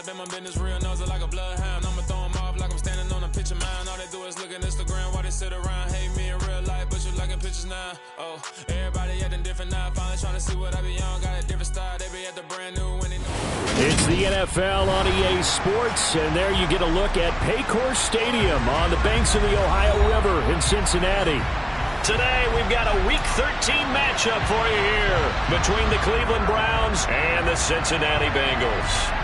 in my business, real nose like a bloodhound. I'ma throw them off like I'm standing on a picture mound. All they do is look at Instagram while they sit around. Hate me in real life, but you liking pictures now. Oh, everybody acting different now. Finally trying to see what I be on. Got a different style, they be at the brand new when they know. It's the NFL on EA Sports, and there you get a look at Paycor Stadium on the banks of the Ohio River in Cincinnati. Today, we've got a Week 13 matchup for you here between the Cleveland Browns and the Cincinnati Bengals.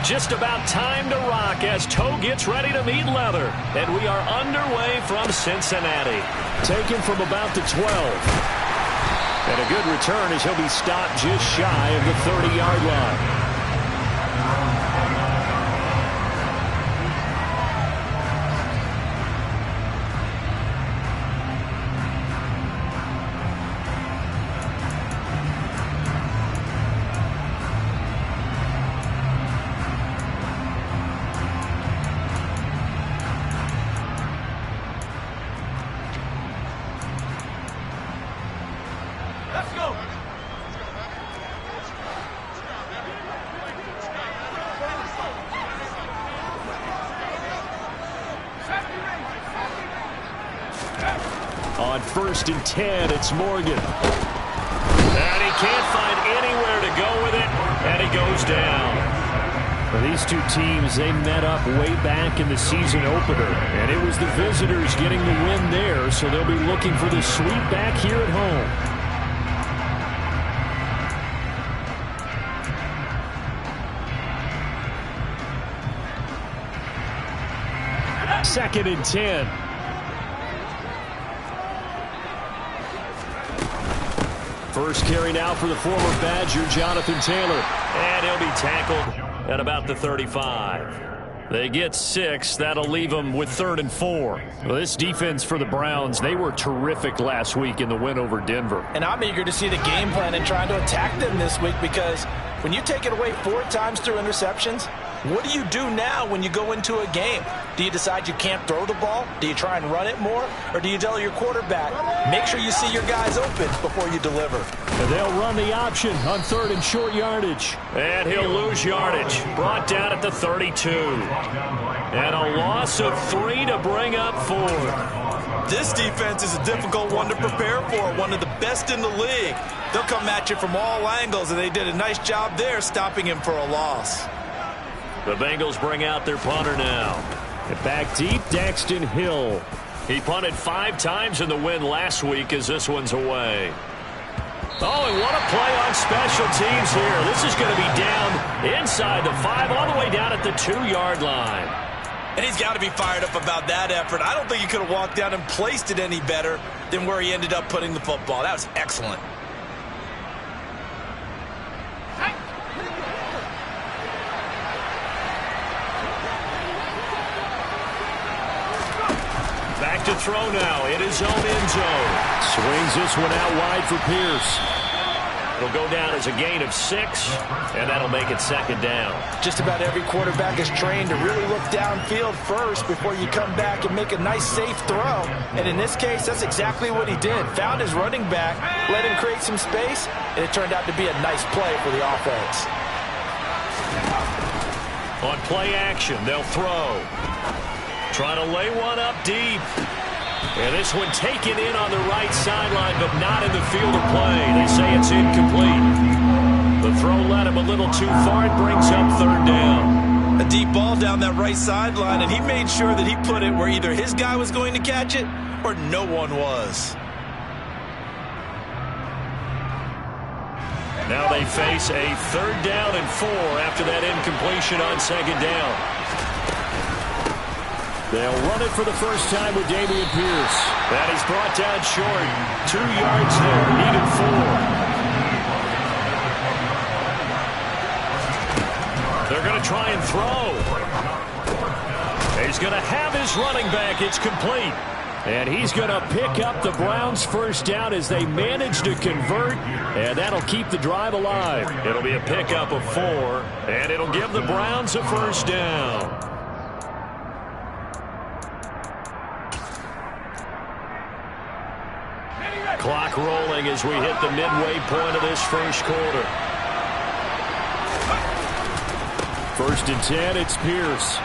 Just about time to rock as toe gets ready to meet leather. And we are underway from Cincinnati. Taken from about the 12. And a good return as he'll be stopped just shy of the 30-yard line. On 1st and 10, it's Morgan. And he can't find anywhere to go with it, and he goes down. Well, these two teams, they met up way back in the season opener, and it was the visitors getting the win there, so they'll be looking for the sweep back here at home. 2nd and 10. First carry now for the former Badger, Jonathan Taylor. And he'll be tackled at about the 35. They get 6. That'll leave them with 3rd and 4. Well, this defense for the Browns, they were terrific last week in the win over Denver. And I'm eager to see the game plan and trying to attack them this week, because when you take it away 4 times through interceptions, what do you do now when you go into a game? Do you decide you can't throw the ball? Do you try and run it more? Or do you tell your quarterback, make sure you see your guys open before you deliver? And they'll run the option on 3rd and short yardage. And he'll lose yardage. Brought down at the 32. And a loss of 3 to bring up 4th. This defense is a difficult one to prepare for, one of the best in the league. They'll come at you from all angles, and they did a nice job there stopping him for a loss. The Bengals bring out their punter now. And back deep, Daxton Hill. He punted 5 times in the win last week as this one's away. Oh, and what a play on special teams here. This is going to be down inside the 5, all the way down at the 2-yard line. And he's got to be fired up about that effort. I don't think he could have walked down and placed it any better than where he ended up putting the football. That was excellent. Back to throw now in his own end zone. Swings this one out wide for Pierce. It'll go down as a gain of 6, and that'll make it 2nd down. Just about every quarterback is trained to really look downfield first before you come back and make a nice, safe throw. And in this case, that's exactly what he did. Found his running back, let him create some space, and it turned out to be a nice play for the offense. On play action, they'll throw. Trying to lay one up deep. And this one taken in on the right sideline, but not in the field of play. They say it's incomplete. The throw led him a little too far. It brings up 3rd down. A deep ball down that right sideline, and he made sure that he put it where either his guy was going to catch it or no one was. Now they face a 3rd down and 4 after that incompletion on 2nd down. They'll run it for the first time with Dameon Pierce. And he's brought down short. 2 yards there, needed 4. They're going to try and throw. He's going to have his running back. It's complete. And he's going to pick up the Browns' first down as they manage to convert, and that'll keep the drive alive. It'll be a pickup of 4, and it'll give the Browns a first down. Clock rolling as we hit the midway point of this first quarter. 1st and 10, it's Pierce.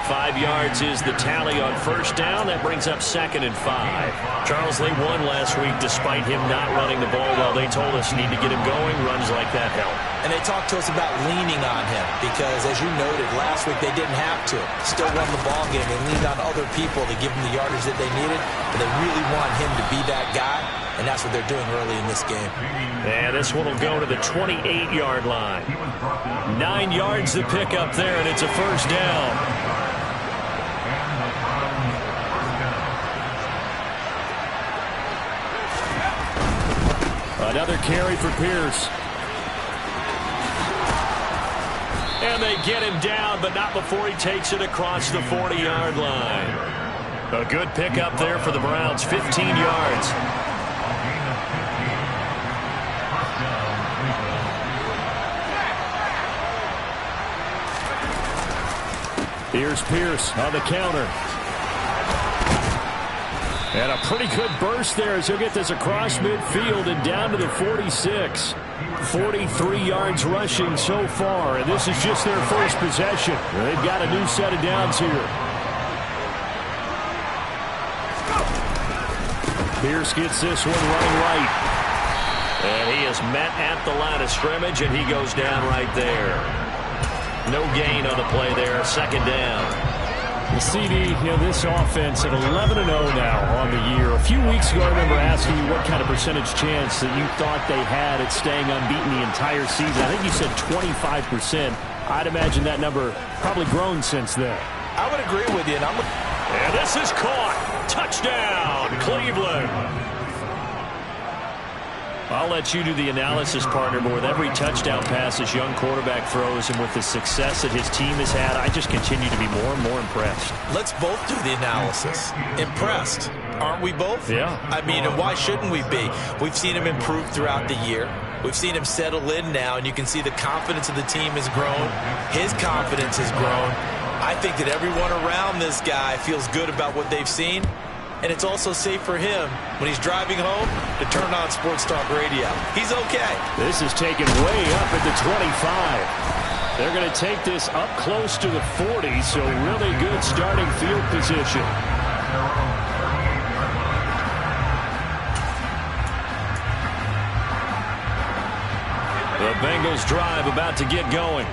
5 yards is the tally on first down. That brings up 2nd and 5. Charles, they won last week despite him not running the ball well. They told us need to get him going. Runs like that help. And they talked to us about leaning on him because, as you noted, last week they didn't have to. Still won the ball game. They leaned on other people to give them the yardage that they needed. But they really want him to be that guy, and that's what they're doing early in this game. And this one will go to the 28-yard line. 9 yards to pick up there, and it's a first down. Another carry for Pierce. And they get him down, but not before he takes it across the 40-yard line. A good pickup there for the Browns, 15 yards. Here's Pierce on the counter. And a pretty good burst there as he'll get this across midfield and down to the 46. 43 yards rushing so far, and this is just their first possession. They've got a new set of downs here. Pierce gets this one running right. And he is met at the line of scrimmage, and he goes down right there. No gain on the play there, 2nd down. The CD, this offense at 11-0 now on the year. A few weeks ago, I remember asking you what kind of percentage chance that you thought they had at staying unbeaten the entire season. I think you said 25%. I'd imagine that number probably grown since then. I would agree with you. And this is caught. Touchdown, Cleveland. I'll let you do the analysis, partner, but with every touchdown pass this young quarterback throws and with the success that his team has had, I just continue to be more and more impressed. Let's both do the analysis. Impressed. Aren't we both? Yeah. I mean, and why shouldn't we be? We've seen him improve throughout the year. We've seen him settle in now, and you can see the confidence of the team has grown. His confidence has grown. I think that everyone around this guy feels good about what they've seen. And it's also safe for him when he's driving home to turn on Sports Talk Radio. He's okay. This is taken way up at the 25. They're going to take this up close to the 40, so really good starting field position. The Bengals drive about to get going.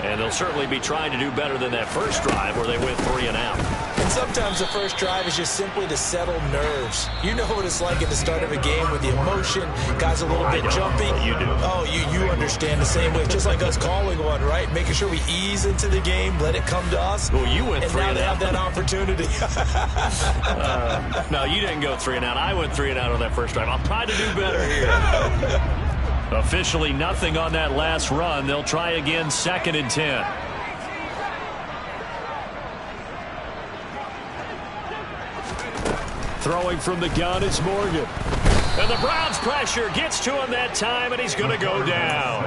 And they'll certainly be trying to do better than that first drive where they went 3 and out. And sometimes the first drive is just simply to settle nerves. You know what it's like at the start of a game with the emotion. Guys a little bit jumpy. You do. Oh, you understand the same way. Just like us calling one, right? Making sure we ease into the game, let it come to us. Well, you went 3 and out. And now they have that opportunity. No, you didn't go 3 and out. I went 3 and out on that first drive. I'll try to do better here. Officially nothing on that last run. They'll try again, 2nd and 10. Throwing from the gun is Morgan. And the Browns pressure gets to him that time, and he's going to go down.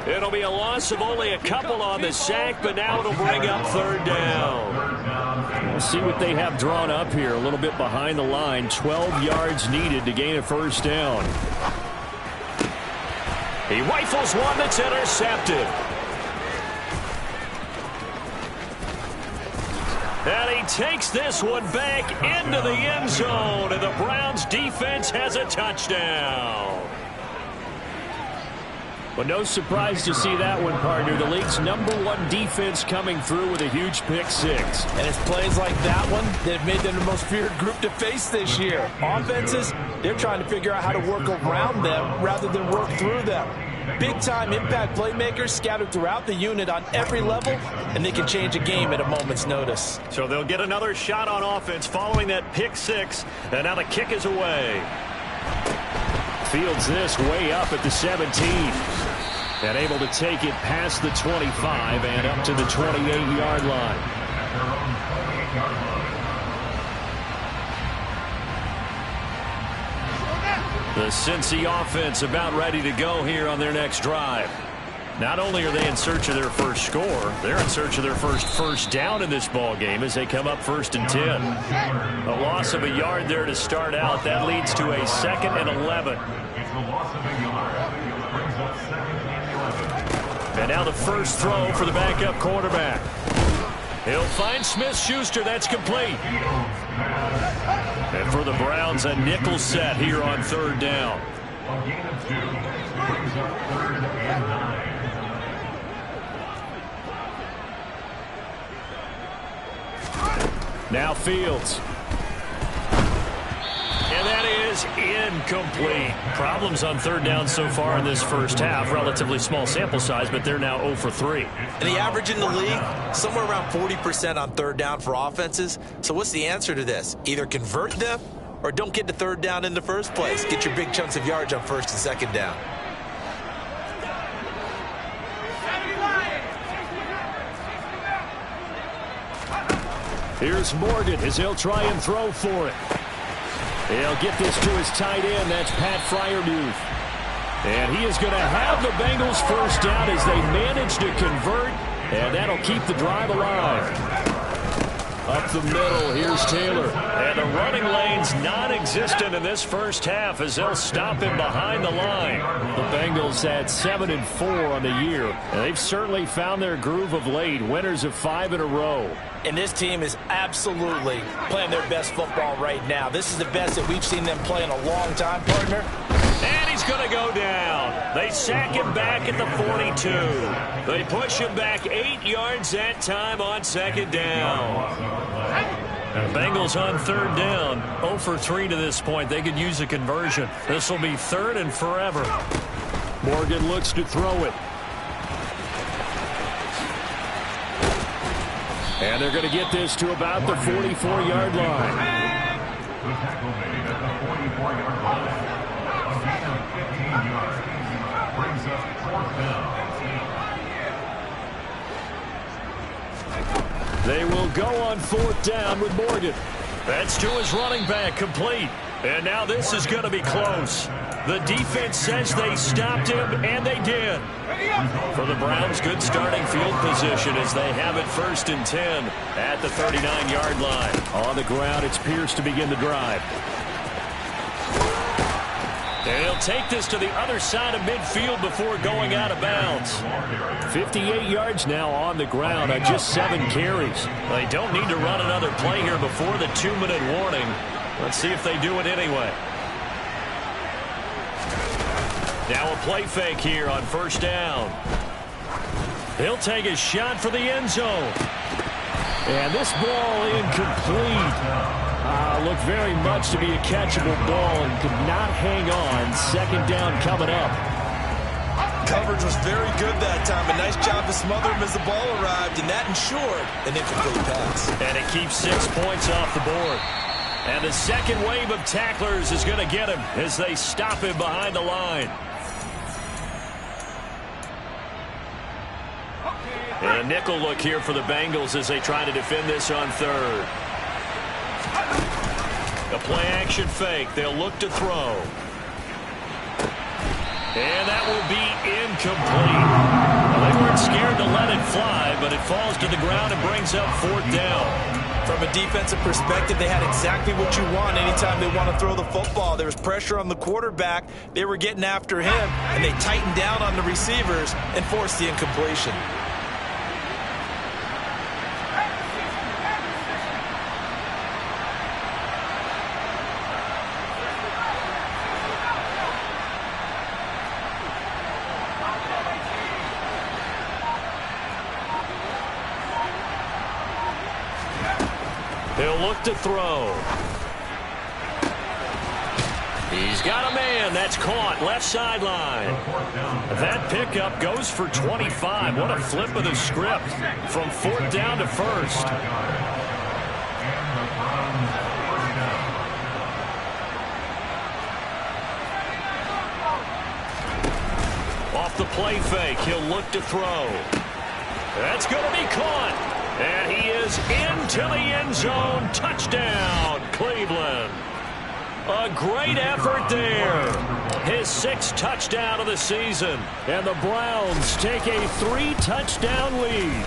It'll be a loss of only a couple on the sack, but now it'll bring up 3rd down. We'll see what they have drawn up here. A little bit behind the line. 12 yards needed to gain a first down. He rifles one that's intercepted. And he takes this one back into the end zone, and the Browns defense has a touchdown. Well, no surprise to see that one, partner. The league's #1 defense coming through with a huge pick 6. And it's plays like that one that have made them the most feared group to face this year. Offenses, they're trying to figure out how to work around them rather than work through them. Big-time impact playmakers scattered throughout the unit on every level, and they can change a game at a moment's notice. So they'll get another shot on offense following that pick 6, and now the kick is away. Fields this way up at the 17. And able to take it past the 25 and up to the 28-yard line. The Cincy offense about ready to go here on their next drive. Not only are they in search of their first score, they're in search of their first down in this ball game as they come up 1st and 10. A loss of a yard there to start out. That leads to a 2nd and 11. And now the first throw for the backup quarterback. He'll find Smith-Schuster. That's complete. And for the Browns, a nickel set here on 3rd down. A gain of 2 brings up 3rd and 9. Now Fields. And that is incomplete. Problems on 3rd down so far in this first half. Relatively small sample size, but they're now 0 for 3. And the average in the league, somewhere around 40% on 3rd down for offenses. So what's the answer to this? Either convert them or don't get to 3rd down in the first place. Get your big chunks of yards on 1st and 2nd down. Here's Morgan as he'll try and throw for it. He'll get this to his tight end. That's Pat Freiermuth. And he is going to have the Bengals first down as they manage to convert. And that'll keep the drive alive. Up the middle, here's Taylor. And the running lane's non-existent in this first half as they'll stop him behind the line. The Bengals at 7-4 on the year. And they've certainly found their groove of late. Winners of 5 in a row. And this team is absolutely playing their best football right now. This is the best that we've seen them play in a long time, partner. And he's going to go down. They sack him back at the 42. They push him back 8 yards that time on 2nd down. The Bengals on 3rd down. 0 for 3 to this point. They could use a conversion. This will be 3rd and forever. Morgan looks to throw it. And they're going to get this to about the 44-yard line. The tackle made at the 44-yard line. A gain of 15 yards. Brings up 4th down. They will go on 4th down with Morgan. That's to his running back, complete. And now this is going to be close. The defense says they stopped him, and they did. For the Browns, good starting field position as they have it 1st and 10 at the 39-yard line. On the ground, it's Pierce to begin the drive. And he'll take this to the other side of midfield before going out of bounds. 58 yards now on the ground on just 7 carries. They don't need to run another play here before the 2-minute warning. Let's see if they do it anyway. Now a play fake here on 1st down. He'll take a shot for the end zone. And this ball incomplete. Looked very much to be a catchable ball and could not hang on. 2nd down coming up. Coverage was very good that time. A nice job to smother him as the ball arrived, and that ensured an incomplete pass. And it keeps 6 points off the board. And the second wave of tacklers is going to get him as they stop him behind the line. And a nickel look here for the Bengals as they try to defend this on 3rd. A play-action fake. They'll look to throw. And that will be incomplete. Well, they weren't scared to let it fly, but it falls to the ground and brings up 4th down. From a defensive perspective, they had exactly what you want anytime they want to throw the football. There was pressure on the quarterback. They were getting after him, and they tightened down on the receivers and forced the incompletion. He'll look to throw. He's got a man. That's caught. Left sideline. That pickup goes for 25. What a flip of the script from 4th down to 1st. Off the play fake, he'll look to throw. That's going to be caught. And he is into the end zone. Touchdown, Cleveland. A great effort there. His 6th touchdown of the season. And the Browns take a 3-touchdown lead.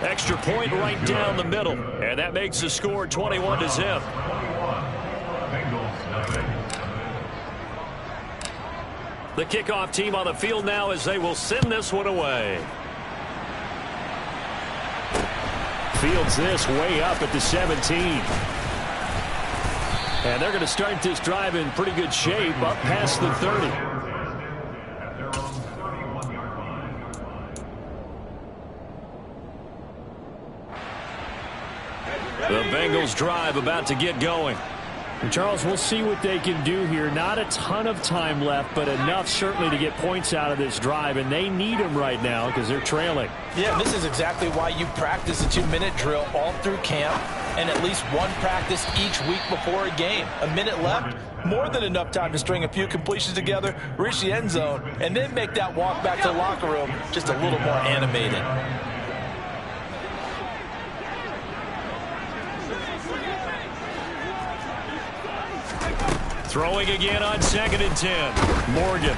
Extra point right down the middle. And that makes the score 21-0. The kickoff team on the field now as they will send this one away. Fields this way up at the 17. And they're going to start this drive in pretty good shape up past the 30. The Bengals drive about to get going. And Charles, we'll see what they can do here. Not a ton of time left, but enough certainly to get points out of this drive, and they need them right now because they're trailing. Yeah, this is exactly why you practice a 2-minute drill all through camp and at least one practice each week before a game. A minute left, more than enough time to string a few completions together, reach the end zone, and then make that walk back to the locker room just a little more animated. Throwing again on 2nd and 10. Morgan.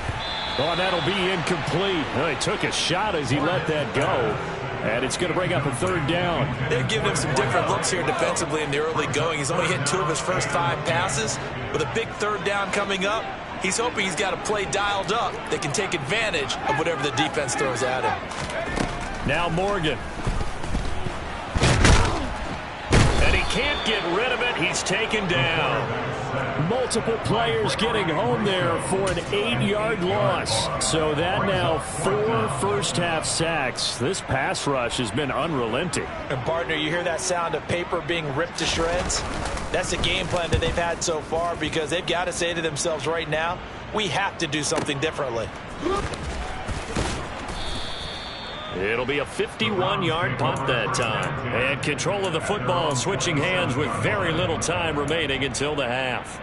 Oh, that'll be incomplete. Well, he took a shot as he let that go. And it's going to bring up a 3rd down. They're giving him some different looks here defensively in the early going. He's only hit 2 of his first 5 passes. With a big 3rd down coming up, he's hoping he's got a play dialed up that can take advantage of whatever the defense throws at him. Now Morgan. And he can't get rid of it. He's taken down. Multiple players getting home there for an 8-yard loss. So that now 4 first-half sacks. This pass rush has been unrelenting. And, partner, you hear that sound of paper being ripped to shreds? That's a game plan that they've had so far because they've got to say to themselves right now, we have to do something differently. It'll be a 51-yard punt that time. And control of the football switching hands with very little time remaining until the half.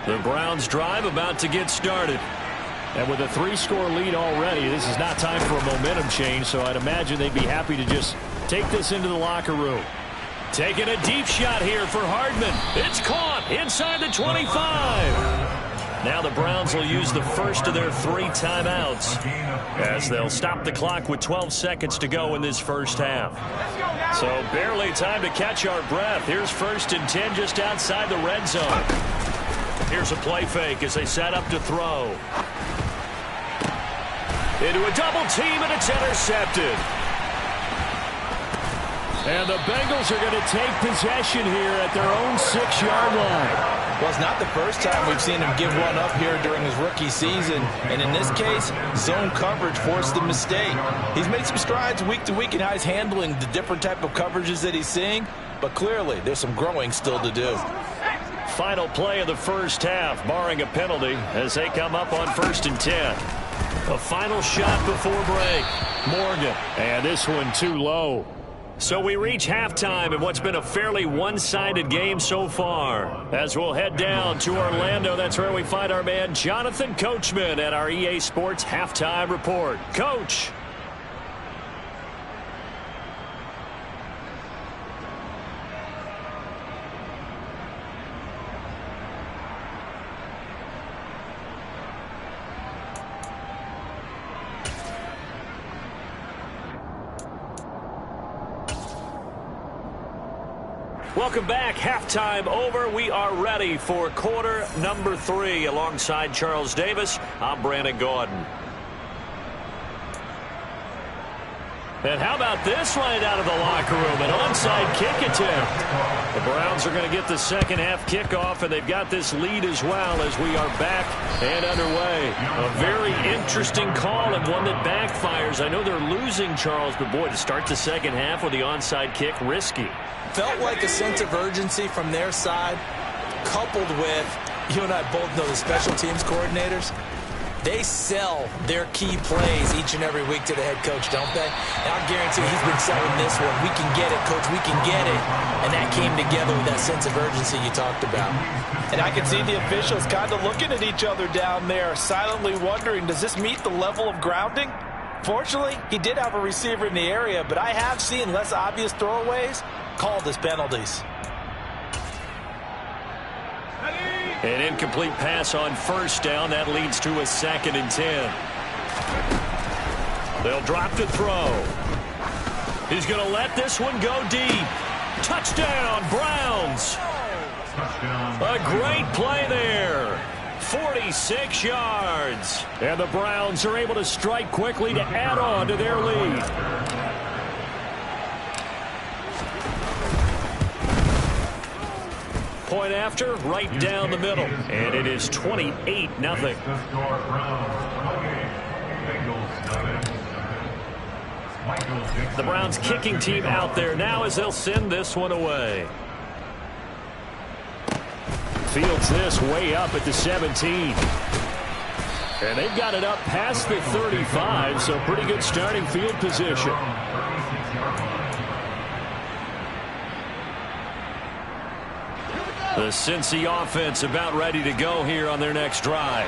The Browns drive about to get started. And with a 3-score lead already, this is not time for a momentum change, so I'd imagine they'd be happy to just take this into the locker room. Taking a deep shot here for Hardman. It's caught inside the 25. Now the Browns will use the first of their 3 timeouts as they'll stop the clock with 12 seconds to go in this first half. So barely time to catch our breath. Here's 1st and 10 just outside the red zone. Here's a play fake as they set up to throw. Into a double team, and it's intercepted. And the Bengals are going to take possession here at their own 6-yard line. Well, it's not the first time we've seen him give one up here during his rookie season. And in this case, zone coverage forced the mistake. He's made some strides week to week in how he's handling the different type of coverages that he's seeing. But clearly, there's some growing still to do. Final play of the first half, barring a penalty, as they come up on 1st and 10. A final shot before break. Morgan. And this one too low. So we reach halftime in what's been a fairly one-sided game so far. As we'll head down to Orlando, that's where we find our man Jonathan Coachman at our EA Sports Halftime Report. Coach. Welcome back. Halftime over. We are ready for quarter number 3. Alongside Charles Davis, I'm Brandon Gordon. And how about this right out of the locker room? An onside kick attempt. The Browns are going to get the second half kickoff, and they've got this lead as well as we are back and underway. A very interesting call and one that backfires. I know they're losing, Charles, but boy, to start the second half with the onside kick, risky. Felt like a sense of urgency from their side, coupled with, you and I both know the special teams coordinators. They sell their key plays each and every week to the head coach, don't they? And I guarantee he's been selling this one. We can get it, coach. We can get it. And that came together with that sense of urgency you talked about. And I can see the officials kind of looking at each other down there, silently wondering, does this meet the level of grounding? Fortunately, he did have a receiver in the area, but I have seen less obvious throwaways called as penalties. An incomplete pass on first down. That leads to a 2nd and 10. They'll drop to throw. He's going to let this one go deep. Touchdown, Browns. A great play there. 46 yards. And the Browns are able to strike quickly to add on to their lead. Point after, right down the middle. And it is 28-0. The Browns kicking team out there now as they'll send this one away. Fields this way up at the 17. And they've got it up past the 35, so pretty good starting field position. The Cincy offense about ready to go here on their next drive.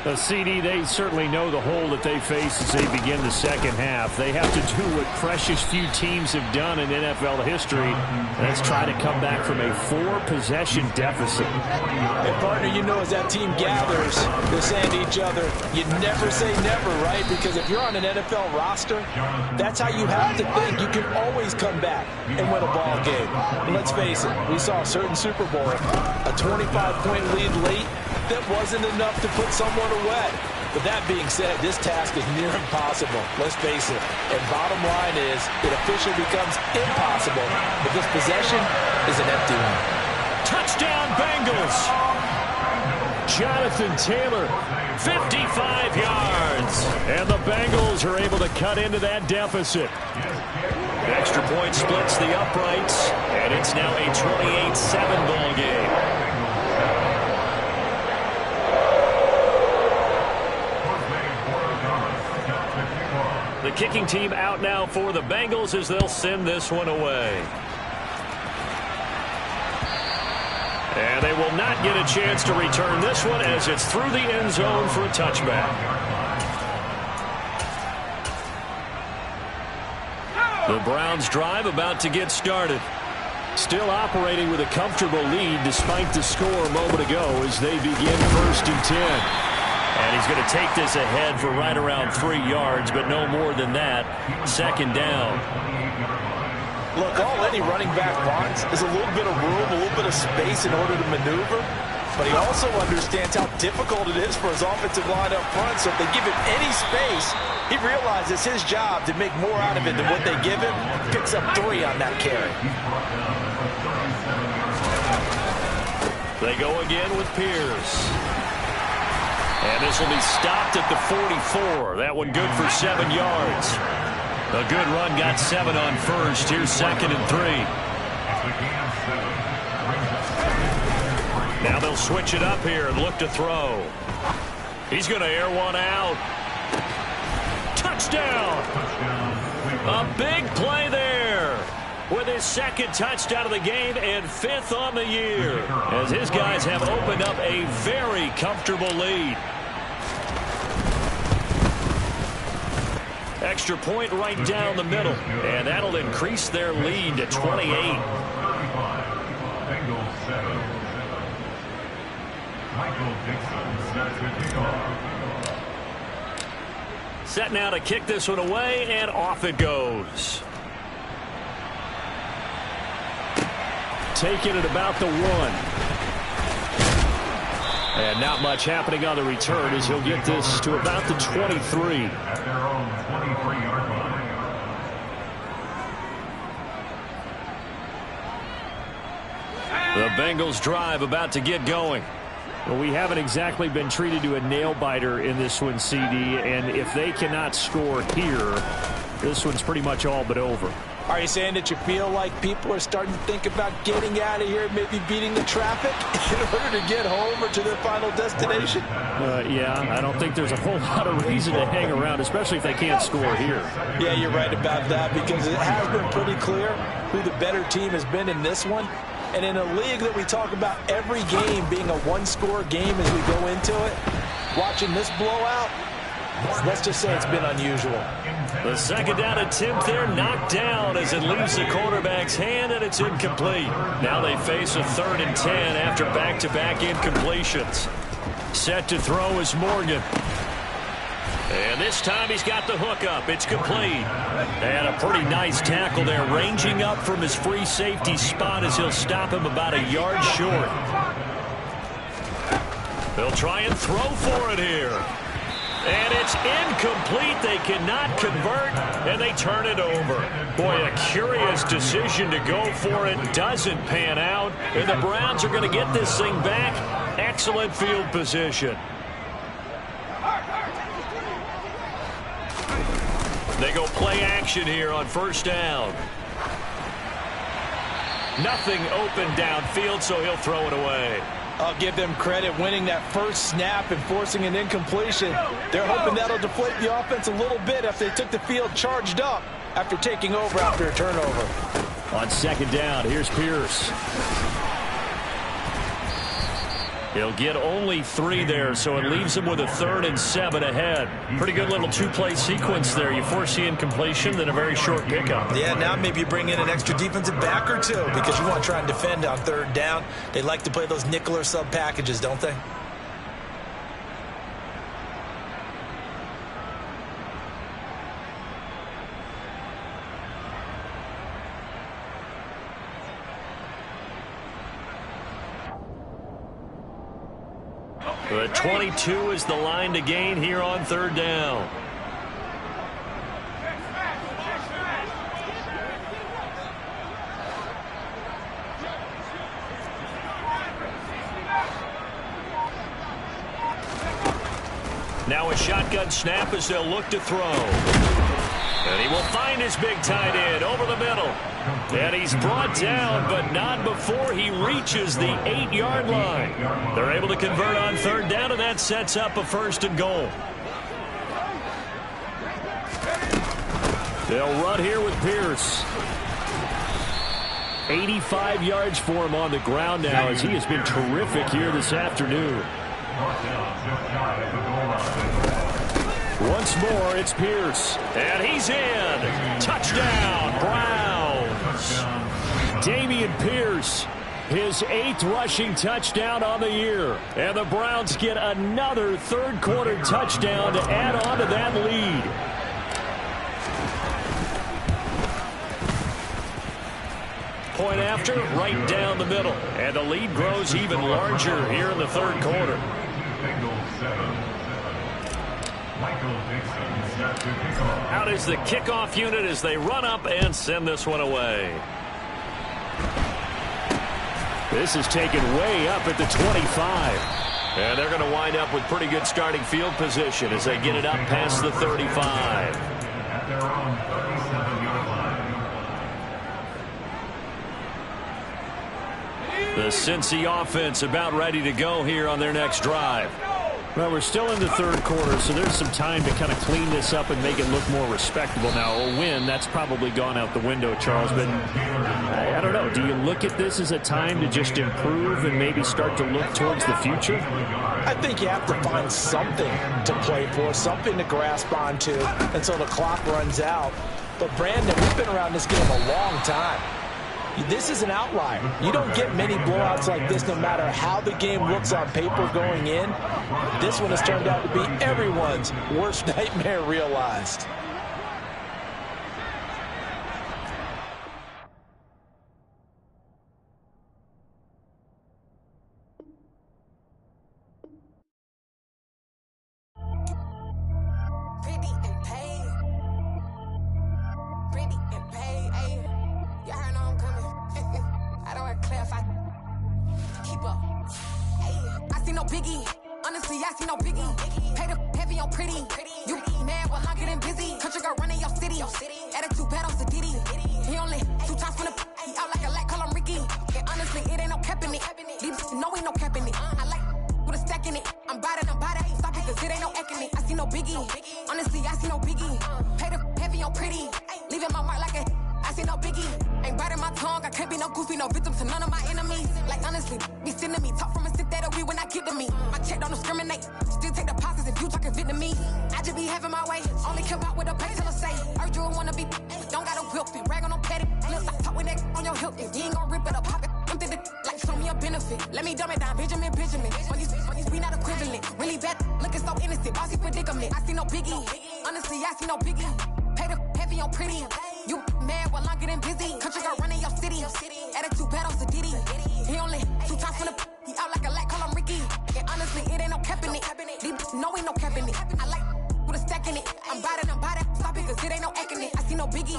The CD, they certainly know the hole that they face as they begin the second half. They have to do what precious few teams have done in NFL history. That's try to come back from a 4-possession deficit. And partner, you know, as that team gathers, they're saying to each other, you never say never, right? Because if you're on an NFL roster, that's how you have to think. You can always come back and win a ball game. And let's face it, we saw a certain Super Bowl, a 25-point lead late, that wasn't enough to put someone away. But that being said, this task is near impossible. Let's face it. And bottom line is, it officially becomes impossible if this possession is an empty one. Touchdown, Bengals! Jonathan Taylor, 55 yards. And the Bengals are able to cut into that deficit. Extra point splits the uprights, and it's now a 28-7 ball game. The kicking team out now for the Bengals as they'll send this one away. And they will not get a chance to return this one as it's through the end zone for a touchback. The Browns drive about to get started. Still operating with a comfortable lead despite the score a moment ago as they begin 1st and 10. And he's going to take this ahead for right around 3 yards, but no more than that. 2nd down. Look, all any running back wants is a little bit of room, a little bit of space in order to maneuver. But he also understands how difficult it is for his offensive line up front. So if they give him any space, he realizes his job to make more out of it than what they give him. Picks up 3 on that carry. They go again with Pierce. And this will be stopped at the 44. That one good for 7 yards. A good run got 7 on first. Here's 2nd and 3. Now they'll switch it up here and look to throw. He's going to air one out. Touchdown! A big play there. With his 2nd touchdown of the game and 5th on the year. As his guys have opened up a very comfortable lead. Extra point right down the middle. And that'll increase their lead to 28. Set now to kick this one away, and off it goes. Taking it about the 1. And not much happening on the return as he'll get this to about the 23. At their own 23-yard line. The Bengals drive about to get going. Well, we haven't exactly been treated to a nail-biter in this one, CD, and if they cannot score here, this one's pretty much all but over. Are you saying that you feel like people are starting to think about getting out of here, maybe beating the traffic in order to get home or to their final destination? Yeah, I don't think there's a whole lot of reason to hang around, especially if they can't score here. Yeah, you're right about that, because it has been pretty clear who the better team has been in this one. And in a league that we talk about every game being a one-score game as we go into it, watching this blowout, let's just say it's been unusual. The second down attempt there knocked down as it leaves the quarterback's hand, and it's incomplete. Now they face a 3rd and 10 after back-to-back incompletions. Set to throw is Morgan. And this time he's got the hook up. It's complete. And a pretty nice tackle there, ranging up from his free safety spot as he'll stop him about a yard short. They'll try and throw for it here. And it's incomplete. They cannot convert, and they turn it over. Boy, a curious decision to go for it. Doesn't pan out, and the Browns are going to get this thing back. Excellent field position. They go play action here on 1st down. Nothing open downfield, so he'll throw it away. I'll give them credit winning that first snap and forcing an incompletion. They're hoping that'll deflate the offense a little bit if they took the field charged up after taking over after a turnover. On 2nd down, here's Pierce. He'll get only 3 there, so it leaves him with a 3rd and 7 ahead. Pretty good little 2-play sequence there. You force the incompletion, then a very short pickup. Yeah, now maybe you bring in an extra defensive back or two because you want to try and defend on 3rd down. They like to play those nickel or sub packages, don't they? The 22 is the line to gain here on 3rd down. Now a shotgun snap as they'll look to throw. And he will find his big tight end over the middle. And he's brought down, but not before he reaches the 8-yard line. They're able to convert on 3rd down, and that sets up a 1st and goal. They'll run here with Pierce. 85 yards for him on the ground now as he has been terrific here this afternoon. Once more, it's Pierce. And he's in. Touchdown, Browns. Dameon Pierce, his 8th rushing touchdown on the year. And the Browns get another 3rd quarter touchdown to add on to that lead. Point after, right down the middle. And the lead grows even larger here in the 3rd quarter. Out is the kickoff unit as they run up and send this one away. This is taken way up at the 25. And they're going to wind up with pretty good starting field position as they get it up past the 35. At their own 37-yard line. The Cincy offense about ready to go here on their next drive. Well, we're still in the 3rd quarter, so there's some time to kind of clean this up and make it look more respectable. Now, a win, that's probably gone out the window, Charles, but I don't know. Do you look at this as a time to just improve and maybe start to look towards the future? I think you have to find something to play for, something to grasp onto until the clock runs out. But, Brandon, we've been around this game a long time. This is an outlier. You don't get many blowouts like this no matter how the game looks on paper going in. This one has turned out to be everyone's worst nightmare realized. Attitude bad on Diddy. He only 2 times from the he out like a light, call him Ricky. And honestly, it ain't no cap in it. These know ain't no cap in it. I like with a stack in it. I'm bad. Stop it, cause it ain't no eck in it. I see no biggie. Honestly, I see no biggie. Pay the heavy on pretty. Leaving my mark like a I see no biggie. Ain't biting my tongue. I can't be no goofy, no victim to none of my enemies. Like honestly, be sending me talk from a sip that we when I get to me. My check don't discriminate. Still take deposits if you talking Vietnamese. I just be having my way. Only care about what the pay teller say. Urge you wanna be. Don't gotta whip it. Rag on no petty. Lips I talk with that on your hip. If you ain't gon' rip it up, pop it. Empty the like show me a benefit. Let me dumb it down, Benjamin. On these we not equivalent. Really bad, looking so innocent. Bossy predicament. I see no biggie. Honestly, I see no biggie. Pay the heavy on pretty. You mad while I'm getting busy. Country girl running your city. Attitude bad on Diddy. He only 2 times from the he out like a light, call him Ricky. And honestly, it ain't no cap in it. These know ain't no cap in it. I like with a stack in it. I'm bad. Stop it, cause it ain't no eck in it. I see no biggie.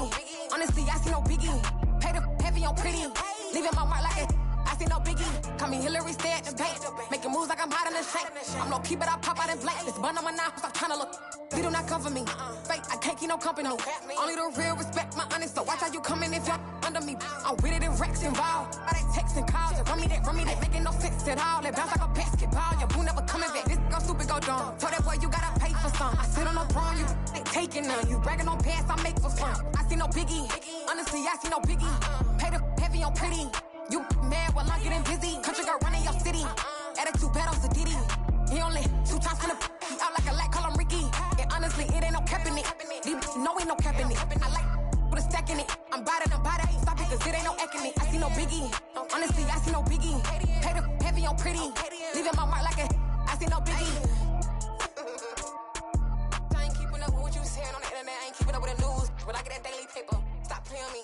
Honestly, I see no biggie. Pay the heavy on pretty. Leaving my mark like a I see no biggie. Call me Hillary, stay at the bank. Making moves like I'm hot in the shank. I'm low key, but I pop out in blank. This bun on my knife, stop trying to look. They do not come for me. Fake, I can't keep no company. Only the real respect my honest. So watch how you coming if you're under me. I'm with it and Rex involved. I they texting calls. Run me that. Making no sense at all. They bounce like a basketball. Your boo never coming back. This go stupid, go dumb. Told that boy you gotta pay for some. I sit on no throne, you ain't taking none. You bragging on pants, I make for fun. I see no biggie. Honestly, I see no biggie. Pay the heavy on pretty. You mad while I'm getting busy. Country girl running your city. Attitude bad on Diddy. He only 2 times from the he out like a light, call him Ricky. And honestly, it ain't no cap in it. These know ain't no cap in it. I like with a stack in it. I'm bad. Stop it, cause it ain't no eck in it. I see no biggie. Honestly, I see no biggie. Pay the heavy on pretty. Leaving my mark like a I see no biggie. I ain't keeping up with what you saying on the internet. I ain't keeping up with the news. But I get that daily paper. Stop playing me.